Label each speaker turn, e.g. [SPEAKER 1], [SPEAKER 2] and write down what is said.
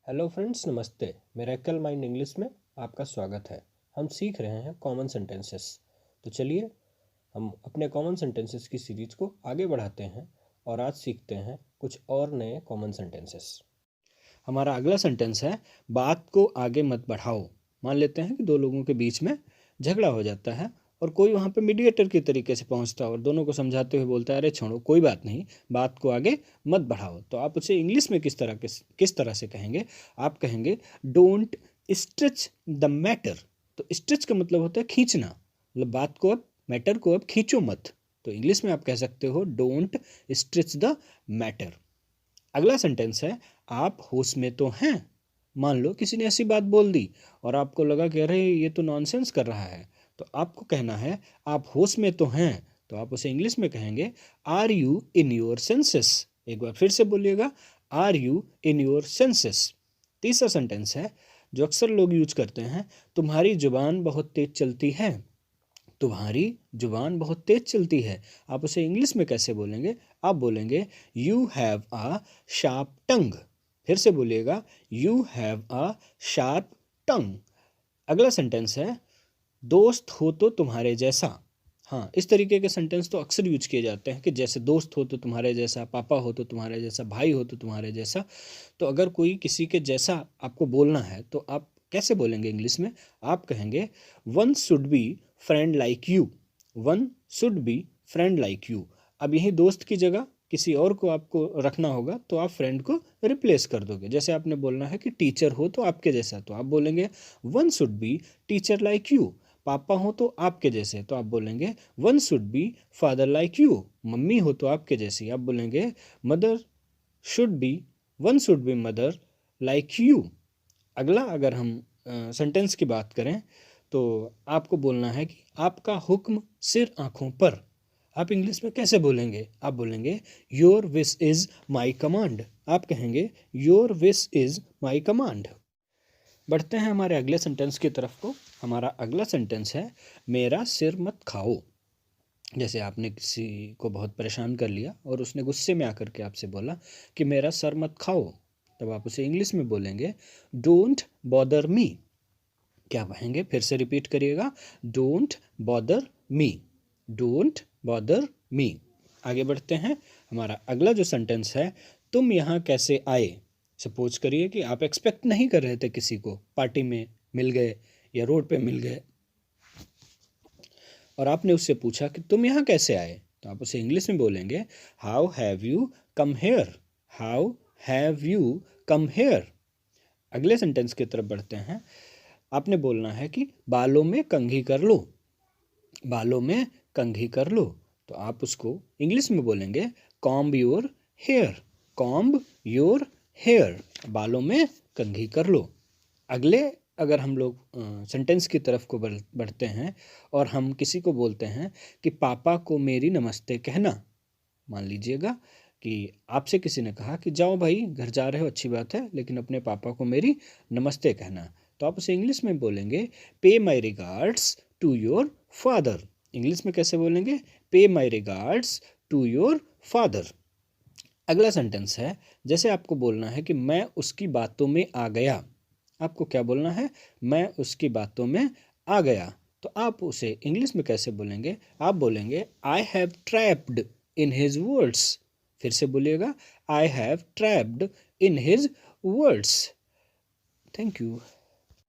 [SPEAKER 1] Hello friends, नमस्ते। Miracle mind English में आपका स्वागत है। हम सीख रहे हैं कॉमन सेंटेंसेस। तो चलिए हम अपने कॉमन सेंटेंसेस की सीरीज को आगे बढ़ाते हैं और आज सीखते हैं कुछ और नए कॉमन सेंटेंसेस। हमारा अगला सेंटेंस है, बात को आगे मत बढ़ाओ। मान लेते हैं कि दो लोगों के बीच में झगड़ा हो जाता है और कोई वहाँ पे मीडिएटर की तरीके से पहुँचता है और दोनों को समझाते हुए बोलता है, अरे छोड़ो कोई बात नहीं, बात को आगे मत बढ़ाओ। तो आप उसे इंग्लिश में किस तरह से कहेंगे? आप कहेंगे डोंट स्ट्रेच द मैटर। तो स्ट्रेच का मतलब होता है खींचना, मतलब बात को अब, मैटर को अब खींचो मत। तो इंग्लिश में आप कह सकते हो डोंट स्ट्रेच द मैटर। अगला सेंटेंस है, आप होश में तो हैं। मान लो किसी ने ऐसी बात बोल दी और आपको लगा कि अरे ये तो नॉनसेंस कर रहा है, तो आपको कहना है आप होश में तो हैं। तो आप उसे इंग्लिश में कहेंगे are you in your senses. एक बार फिर से बोलिएगा, are you in your senses. तीसरा सेंटेंस है जो अक्सर लोग यूज करते हैं, तुम्हारी जुबान बहुत तेज चलती है। तुम्हारी जुबान बहुत तेज चलती है, आप उसे इंग्लिश में कैसे बोलेंगे? आप बोलेंगे यू हैव अ शार्प टंग। फिर से बोलिएगा, यू हैव अ शार्प टंग। अगला सेंटेंस है, दोस्त हो तो तुम्हारे जैसा। हाँ, इस तरीके के सेंटेंस तो अक्सर यूज किए जाते हैं कि जैसे दोस्त हो तो तुम्हारे जैसा, पापा हो तो तुम्हारे जैसा, भाई हो तो तुम्हारे जैसा। तो अगर कोई किसी के जैसा आपको बोलना है तो आप कैसे बोलेंगे इंग्लिश में? आप कहेंगे one should be friend like you. One should be friend like you. अब यही दोस्त की जगह किसी और को आपको रखना होगा तो आप फ्रेंड को रिप्लेस कर दोगे। जैसे आपने बोलना है कि टीचर हो तो आपके जैसा, तो आप बोलेंगे one should be teacher like you. पापा हो तो आपके जैसे, तो आप बोलेंगे one should be father like you. Mummy हो तो आपके जैसी, आप बोलेंगे mother should be one should be mother like you. अगला अगर हम सेंटेंस की बात करें तो आपको बोलना है कि आपका हुक्म सिर आंखों पर। आप इंग्लिश में कैसे बोलेंगे? आप बोलेंगे your wish is my command. आप कहेंगे your wish is my command. बढ़ते हैं हमारे अगले सेंटेंस की तरफ को। हमारा अगला सेंटेंस है, मेरा सिर मत खाओ। जैसे आपने किसी को बहुत परेशान कर लिया और उसने गुस्से में आकर के आपसे बोला कि मेरा सर मत खाओ, तब आप उसे इंग्लिश में बोलेंगे डोंट बॉदर मी। क्या कहेंगे? फिर से रिपीट करिएगा, don't bother me. Don't bother me. आगे बढ़ते हैं। हमारा अगला जो सेंटेंस है, तुम यहाँ कैसे आए। सपोज करिए कि आप एक्सपेक्ट नहीं कर रहे थे किसी को, पार्टी में मिल गए या रोड पे मिल गए और आपने उससे पूछा कि तुम यहाँ कैसे आए। तो आप उसे इंग्लिश में बोलेंगे how have you come here. How have you come here. अगले सेंटेंस की तरफ बढ़ते हैं। आपने बोलना है कि बालों में कंघी कर लो। बालों में कंघी कर लो। तो आप उसको इंग्लिश में बोलेंगे comb your hair. Comb your hair. बालों में कंघी कर लो। अगले अगर हम लोग सेंटेंस की तरफ को बढ़ते हैं और हम किसी को बोलते हैं कि पापा को मेरी नमस्ते कहना। मान लीजिएगा कि आपसे किसी ने कहा कि जाओ भाई, घर जा रहे हो अच्छी बात है, लेकिन अपने पापा को मेरी नमस्ते कहना। तो आप उसे इंग्लिश में बोलेंगे pay my regards to your father. English में कैसे बोलेंगे? Pay my regards to your father. अगला सेंटेंस है, जैसे आपको बोलना है कि मैं उसकी बातों में आ गया। आपको क्या बोलना है? मैं उसकी बातों में आ गया। तो आप उसे इंग्लिश में कैसे बोलेंगे? आप बोलेंगे I have trapped in his words. फिर से बोलिएगा, I have trapped in his words. Thank you.